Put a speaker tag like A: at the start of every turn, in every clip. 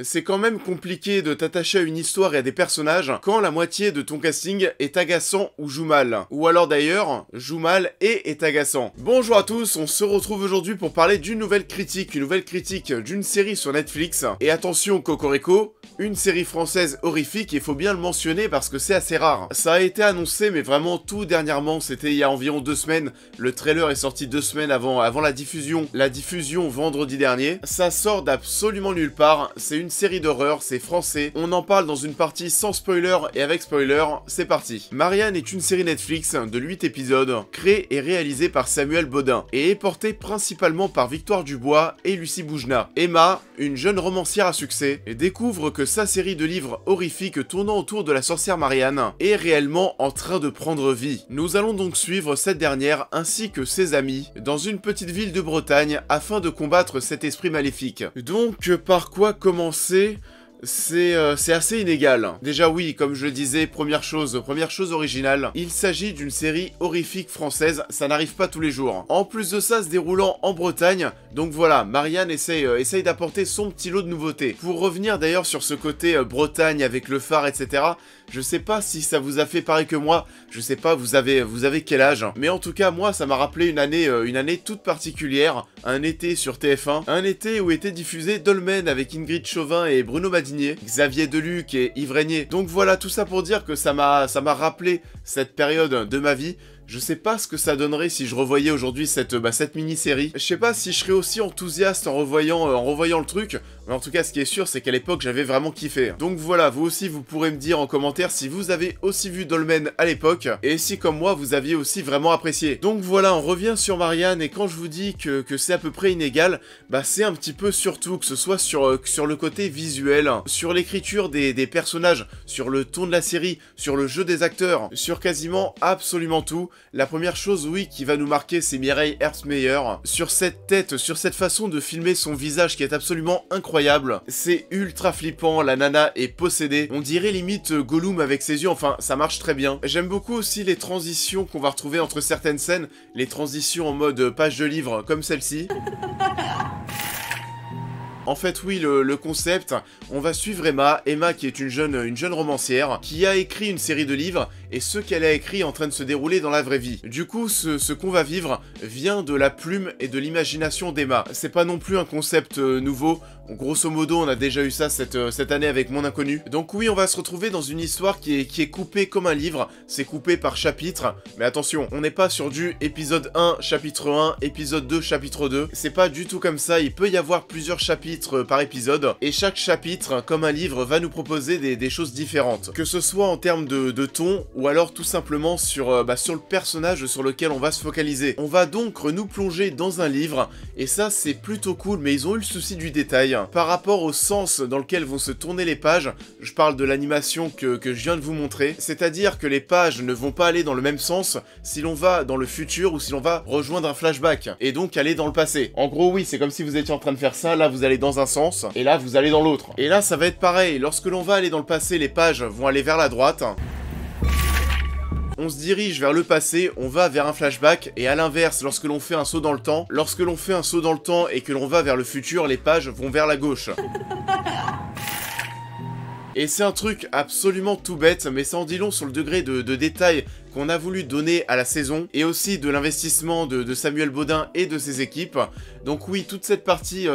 A: C'est quand même compliqué de t'attacher à une histoire et à des personnages quand la moitié de ton casting est agaçant ou joue mal. Ou alors d'ailleurs, joue mal et est agaçant. Bonjour à tous, on se retrouve aujourd'hui pour parler d'une nouvelle critique d'une série sur Netflix. Et attention Cocorico, une série française horrifique, il faut bien le mentionner parce que c'est assez rare. Ça a été annoncé mais vraiment tout dernièrement, c'était il y a environ 2 semaines. Le trailer est sorti 2 semaines avant la diffusion vendredi dernier. Ça sort d'absolument nulle part, c'est une série d'horreur, c'est français. On en parle dans une partie sans spoiler et avec spoiler, c'est parti. Marianne est une série Netflix de 8 épisodes, créée et réalisée par Samuel Bodin, et est portée principalement par Victoire Dubois et Lucie Boujna. Emma, une jeune romancière à succès, découvre que sa série de livres horrifiques tournant autour de la sorcière Marianne est réellement en train de prendre vie. Nous allons donc suivre cette dernière ainsi que ses amis dans une petite ville de Bretagne afin de combattre cet esprit maléfique. Donc par quoi commencer ? C'est assez inégal. Déjà oui, comme je le disais, première chose originale, il s'agit d'une série horrifique française, ça n'arrive pas tous les jours. En plus de ça, se déroulant en Bretagne, donc voilà, Marianne essaye d'apporter son petit lot de nouveautés. Pour revenir d'ailleurs sur ce côté Bretagne avec le phare, etc., je sais pas si ça vous a fait pareil que moi, je sais pas, vous avez quel âge, mais en tout cas, moi, ça m'a rappelé une année toute particulière, un été sur TF1, un été où était diffusé Dolmen avec Ingrid Chauvin et Bruno Madinier, Xavier Deluc et Yves Régnier. Donc voilà, tout ça pour dire que ça m'a rappelé cette période de ma vie. Je sais pas ce que ça donnerait si je revoyais aujourd'hui cette mini-série. Je sais pas si je serais aussi enthousiaste en revoyant le truc, mais en tout cas, ce qui est sûr, c'est qu'à l'époque, j'avais vraiment kiffé. Donc voilà, vous aussi, vous pourrez me dire en commentaire si vous avez aussi vu Dolmen à l'époque, et si, comme moi, vous aviez aussi vraiment apprécié. Donc voilà, on revient sur Marianne, et quand je vous dis que c'est à peu près inégal, bah c'est un petit peu surtout, que ce soit sur le côté visuel, sur l'écriture des personnages, sur le ton de la série, sur le jeu des acteurs, sur quasiment absolument tout. La première chose, oui, qui va nous marquer, c'est Mireille Hertzmeyer. Sur cette tête, sur cette façon de filmer son visage qui est absolument incroyable. C'est ultra flippant, la nana est possédée. On dirait limite Gollum avec ses yeux, enfin, ça marche très bien. J'aime beaucoup aussi les transitions qu'on va retrouver entre certaines scènes. Les transitions en mode page de livre, comme celle-ci. En fait, oui, le concept, on va suivre Emma qui est une jeune romancière, qui a écrit une série de livres, et ce qu'elle a écrit est en train de se dérouler dans la vraie vie. Du coup, ce qu'on va vivre vient de la plume et de l'imagination d'Emma. C'est pas non plus un concept nouveau, grosso modo, on a déjà eu ça cette année avec Mon Inconnu. Donc oui, on va se retrouver dans une histoire qui est coupée comme un livre, c'est coupé par chapitre, mais attention, on n'est pas sur du épisode 1, chapitre 1, épisode 2, chapitre 2, c'est pas du tout comme ça, il peut y avoir plusieurs chapitres par épisode, et chaque chapitre, comme un livre, va nous proposer des choses différentes, que ce soit en termes de ton, ou alors tout simplement sur le personnage sur lequel on va se focaliser. On va donc nous plonger dans un livre, et ça c'est plutôt cool, mais ils ont eu le souci du détail. Par rapport au sens dans lequel vont se tourner les pages, je parle de l'animation que je viens de vous montrer, c'est-à-dire que les pages ne vont pas aller dans le même sens si l'on va dans le futur ou si l'on va rejoindre un flashback, et donc aller dans le passé. En gros oui, c'est comme si vous étiez en train de faire ça, là vous allez dans un sens, et là vous allez dans l'autre. Et là ça va être pareil, lorsque l'on va aller dans le passé, les pages vont aller vers la droite, on se dirige vers le passé, on va vers un flashback, et à l'inverse, lorsque l'on fait un saut dans le temps, et que l'on va vers le futur, les pages vont vers la gauche. Et c'est un truc absolument tout bête, mais ça en dit long sur le degré de détail qu'on a voulu donner à la saison, et aussi de l'investissement de Samuel Bodin et de ses équipes. Donc oui, toute cette partie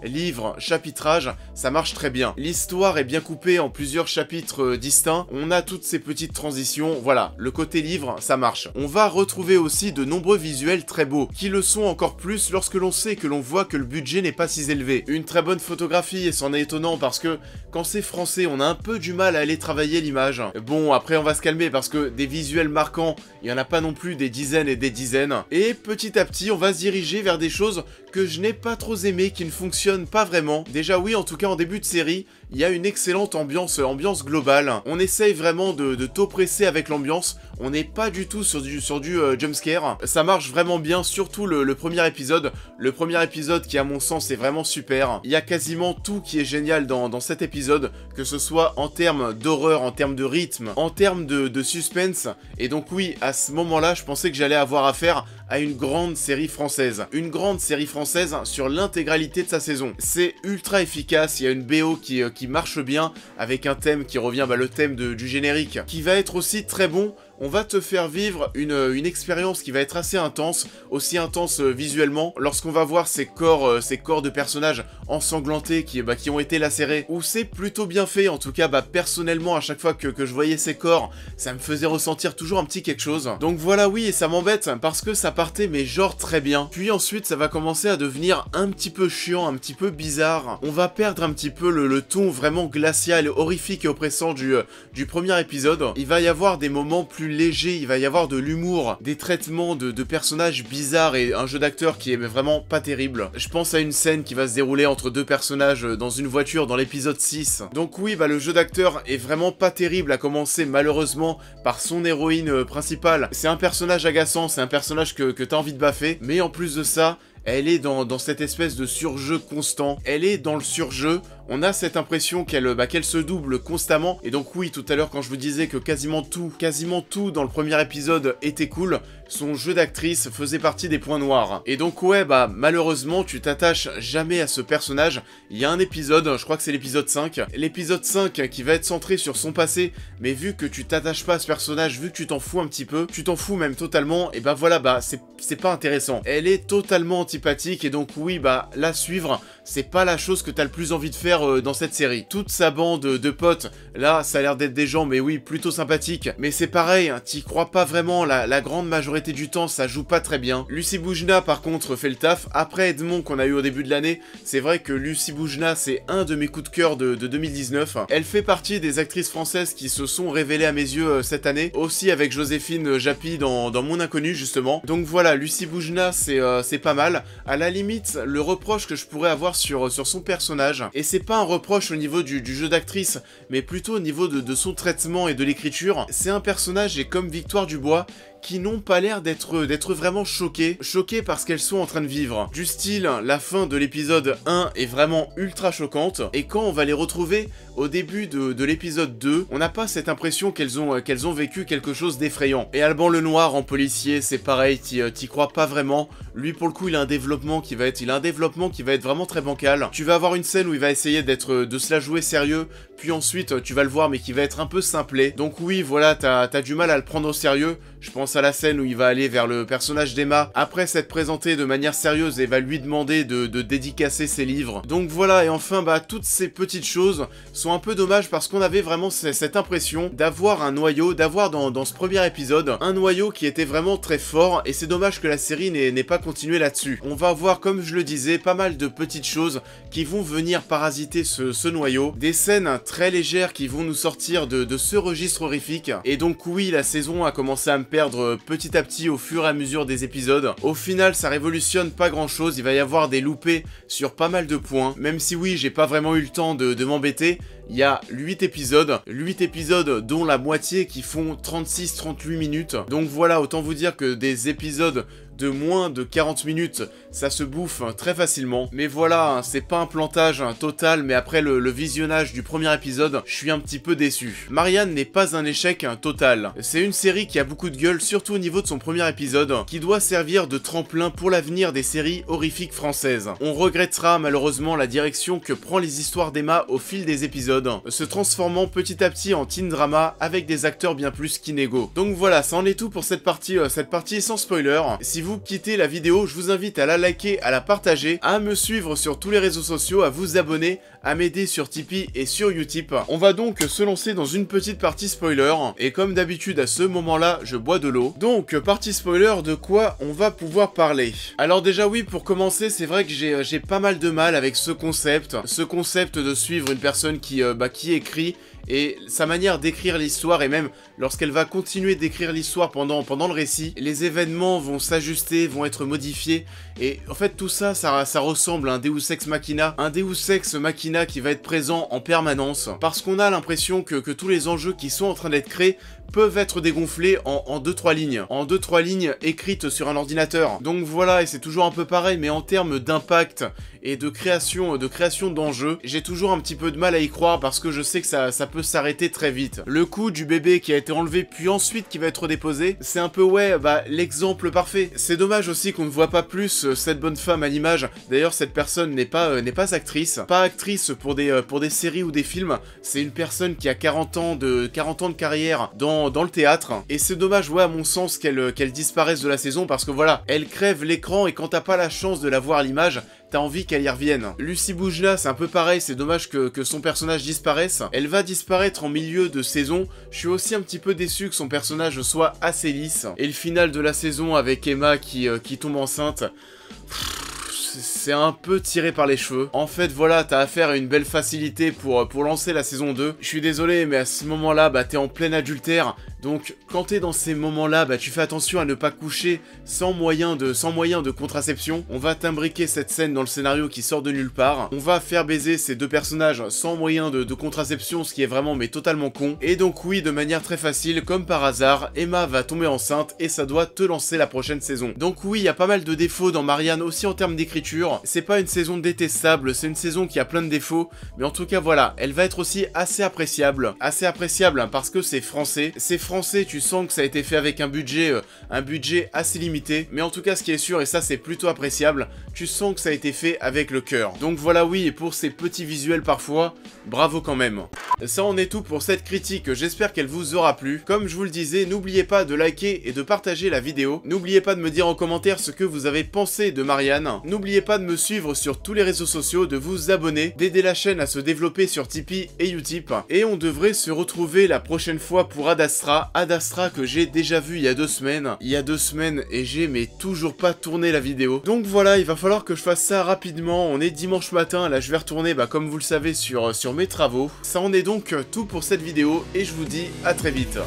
A: livre, chapitrage, ça marche très bien. L'histoire est bien coupée en plusieurs chapitres distincts, on a toutes ces petites transitions, voilà, le côté livre, ça marche. On va retrouver aussi de nombreux visuels très beaux, qui le sont encore plus lorsque l'on sait que l'on voit que le budget n'est pas si élevé. Une très bonne photographie, et c'en est étonnant parce que quand c'est français, on a un peu du mal à aller travailler l'image. Bon, après on va se calmer parce que des visuels marquants, il n'y en a pas non plus des dizaines et des dizaines. Et petit à petit, on va se diriger vers des choses que je n'ai pas trop aimées, qui ne fonctionnent pas vraiment. Déjà oui, en tout cas en début de série, il y a une excellente ambiance globale. On essaye vraiment de t'oppresser avec l'ambiance. On n'est pas du tout sur du jumpscare. Ça marche vraiment bien, surtout le premier épisode. Le premier épisode qui, à mon sens, est vraiment super. Il y a quasiment tout qui est génial dans cet épisode, que ce soit en termes d'horreur, en termes de rythme, en termes de suspense. Et donc oui, à ce moment-là, je pensais que j'allais avoir affaire à une grande série française. Une grande série française sur l'intégralité de sa saison. C'est ultra efficace, il y a une BO qui marche bien, avec un thème qui revient, le thème du générique, qui va être aussi très bon. On va te faire vivre une expérience qui va être assez intense, aussi intense visuellement, lorsqu'on va voir ces corps de personnages ensanglantés qui ont été lacérés, où c'est plutôt bien fait. En tout cas, personnellement, à chaque fois que je voyais ces corps, ça me faisait ressentir toujours un petit quelque chose. Donc voilà, oui, et ça m'embête, parce que ça partait, mais genre très bien. Puis ensuite, ça va commencer à devenir un petit peu chiant, un petit peu bizarre. On va perdre un petit peu le ton vraiment glacial, horrifique et oppressant du premier épisode. Il va y avoir des moments plus léger, il va y avoir de l'humour, des traitements de personnages bizarres et un jeu d'acteur qui est vraiment pas terrible. Je pense à une scène qui va se dérouler entre deux personnages dans une voiture dans l'épisode 6. Donc oui, le jeu d'acteur est vraiment pas terrible, à commencer malheureusement par son héroïne principale. C'est un personnage agaçant, c'est un personnage que t'as envie de baffer, mais en plus de ça, elle est dans cette espèce de surjeu constant. Elle est dans le surjeu. On a cette impression qu'elle se double constamment. Et donc oui, tout à l'heure quand je vous disais que quasiment tout dans le premier épisode était cool, son jeu d'actrice faisait partie des points noirs. Et donc ouais, malheureusement, tu t'attaches jamais à ce personnage. Il y a un épisode, je crois que c'est l'épisode 5. L'épisode 5 qui va être centré sur son passé, mais vu que tu t'attaches pas à ce personnage, vu que tu t'en fous un petit peu, tu t'en fous même totalement, et voilà, c'est pas intéressant. Elle est totalement antipathique, et donc oui, la suivre, c'est pas la chose que t'as le plus envie de faire dans cette série. Toute sa bande de potes, là, ça a l'air d'être des gens, mais oui, plutôt sympathiques. Mais c'est pareil, t'y crois pas vraiment, la grande majorité du temps, ça joue pas très bien. Lucie Boujna, par contre, fait le taf. Après Edmond, qu'on a eu au début de l'année, c'est vrai que Lucie Boujna, c'est un de mes coups de cœur de 2019. Elle fait partie des actrices françaises qui se sont révélées à mes yeux cette année, aussi avec Joséphine Japy dans Mon Inconnu, justement. Donc voilà, Lucie Boujna, c'est pas mal. À la limite, le reproche que je pourrais avoir sur son personnage, et c'est pas un reproche au niveau du jeu d'actrice, mais plutôt au niveau de son traitement et de l'écriture, c'est un personnage, et comme Victoire Dubois, qui n'ont pas l'air d'être vraiment choqués par ce qu'elles sont en train de vivre. Du style, la fin de l'épisode 1 est vraiment ultra choquante, et quand on va les retrouver au début de l'épisode 2, on n'a pas cette impression qu'elles ont vécu quelque chose d'effrayant. Et Alban Lenoir en policier, c'est pareil, t'y crois pas vraiment. Lui, pour le coup, il a un développement qui va être vraiment très bancal. Tu vas avoir une scène où il va essayer de se la jouer sérieux, puis ensuite, tu vas le voir, mais qui va être un peu simplé. Donc oui, voilà, t'as du mal à le prendre au sérieux. Je pense à la scène où il va aller vers le personnage d'Emma, après s'être présenté de manière sérieuse et va lui demander de dédicacer ses livres. Donc voilà, et enfin, toutes ces petites choses sont un peu dommages parce qu'on avait vraiment cette impression d'avoir un noyau, d'avoir dans ce premier épisode, un noyau qui était vraiment très fort, et c'est dommage que la série n'ait pas continué là-dessus. On va voir, comme je le disais, pas mal de petites choses qui vont venir parasiter ce noyau, des scènes très légères qui vont nous sortir de ce registre horrifique, et donc oui, la saison a commencé à me perdre petit à petit au fur et à mesure des épisodes. Au final, ça révolutionne pas grand chose, il va y avoir des loupés sur pas mal de points, même si oui, j'ai pas vraiment eu le temps de m'embêter. Il y a 8 épisodes dont la moitié qui font 36-38 minutes. Donc voilà, autant vous dire que des épisodes de moins de 40 minutes, ça se bouffe très facilement. Mais voilà, c'est pas un plantage total, mais après le visionnage du premier épisode, je suis un petit peu déçu. Marianne n'est pas un échec total. C'est une série qui a beaucoup de gueule, surtout au niveau de son premier épisode, qui doit servir de tremplin pour l'avenir des séries horrifiques françaises. On regrettera malheureusement la direction que prend les histoires d'Emma au fil des épisodes, se transformant petit à petit en teen drama avec des acteurs bien plus qu'inégaux. Donc voilà, ça en est tout pour cette partie sans spoiler. Si vous quittez la vidéo, je vous invite à la liker, à la partager, à me suivre sur tous les réseaux sociaux, à vous abonner, à m'aider sur Tipeee et sur Utip. On va donc se lancer dans une petite partie spoiler, et comme d'habitude à ce moment-là, je bois de l'eau. Donc, partie spoiler, de quoi on va pouvoir parler? Alors déjà oui, pour commencer, c'est vrai que j'ai pas mal de mal avec ce concept de suivre une personne qui écrit, et sa manière d'écrire l'histoire, et même lorsqu'elle va continuer d'écrire l'histoire pendant le récit, les événements vont s'ajuster, vont être modifiés, et en fait tout ça, ça ressemble à un Deus Ex Machina qui va être présent en permanence, parce qu'on a l'impression que tous les enjeux qui sont en train d'être créés peuvent être dégonflés en 2-3 lignes. En 2-3 lignes écrites sur un ordinateur. Donc voilà, et c'est toujours un peu pareil, mais en termes d'impact et de création d'enjeux, j'ai toujours un petit peu de mal à y croire parce que je sais que ça peut s'arrêter très vite. Le coup du bébé qui a été enlevé puis ensuite qui va être déposé, c'est un peu l'exemple parfait. C'est dommage aussi qu'on ne voit pas plus cette bonne femme à l'image. D'ailleurs, cette personne n'est pas actrice. Pas actrice pour des séries ou des films. C'est une personne qui a 40 ans de carrière dans le théâtre. Et c'est dommage, à mon sens, qu'elle disparaisse de la saison parce que voilà, elle crève l'écran et quand t'as pas la chance de la voir à l'image, t'as envie qu'elle y revienne. Lucie Boujna, c'est un peu pareil, c'est dommage que son personnage disparaisse. Elle va disparaître en milieu de saison. Je suis aussi un petit peu déçu que son personnage soit assez lisse. Et le final de la saison avec Emma qui tombe enceinte... c'est un peu tiré par les cheveux. En fait, voilà, t'as affaire à une belle facilité pour lancer la saison 2. Je suis désolé, mais à ce moment-là, t'es en plein adultère. Donc, quand t'es dans ces moments-là, tu fais attention à ne pas coucher sans moyen de contraception. On va t'imbriquer cette scène dans le scénario qui sort de nulle part. On va faire baiser ces deux personnages sans moyen de contraception, ce qui est vraiment totalement con. Et donc oui, de manière très facile, comme par hasard, Emma va tomber enceinte et ça doit te lancer la prochaine saison. Donc oui, il y a pas mal de défauts dans Marianne, aussi en termes d'écriture. C'est pas une saison détestable, c'est une saison qui a plein de défauts. Mais en tout cas, voilà, elle va être aussi assez appréciable. Assez appréciable parce que c'est français. C'est français, tu sens que ça a été fait avec un budget assez limité. Mais en tout cas, ce qui est sûr, et ça c'est plutôt appréciable, tu sens que ça a été fait avec le cœur. Donc voilà, oui, et pour ces petits visuels parfois, bravo quand même. Ça en est tout pour cette critique, j'espère qu'elle vous aura plu. Comme je vous le disais, n'oubliez pas de liker et de partager la vidéo. N'oubliez pas de me dire en commentaire ce que vous avez pensé de Marianne. N'oubliez pas de me suivre sur tous les réseaux sociaux, de vous abonner, d'aider la chaîne à se développer sur Tipeee et Utip. Et on devrait se retrouver la prochaine fois pour Ad Astra. Ad Astra que j'ai déjà vu il y a 2 semaines. Et j'ai toujours pas tourné la vidéo. Donc voilà, il va falloir que je fasse ça rapidement. On est dimanche matin, là je vais retourner comme vous le savez sur mes travaux. Ça en est donc tout pour cette vidéo et je vous dis à très vite.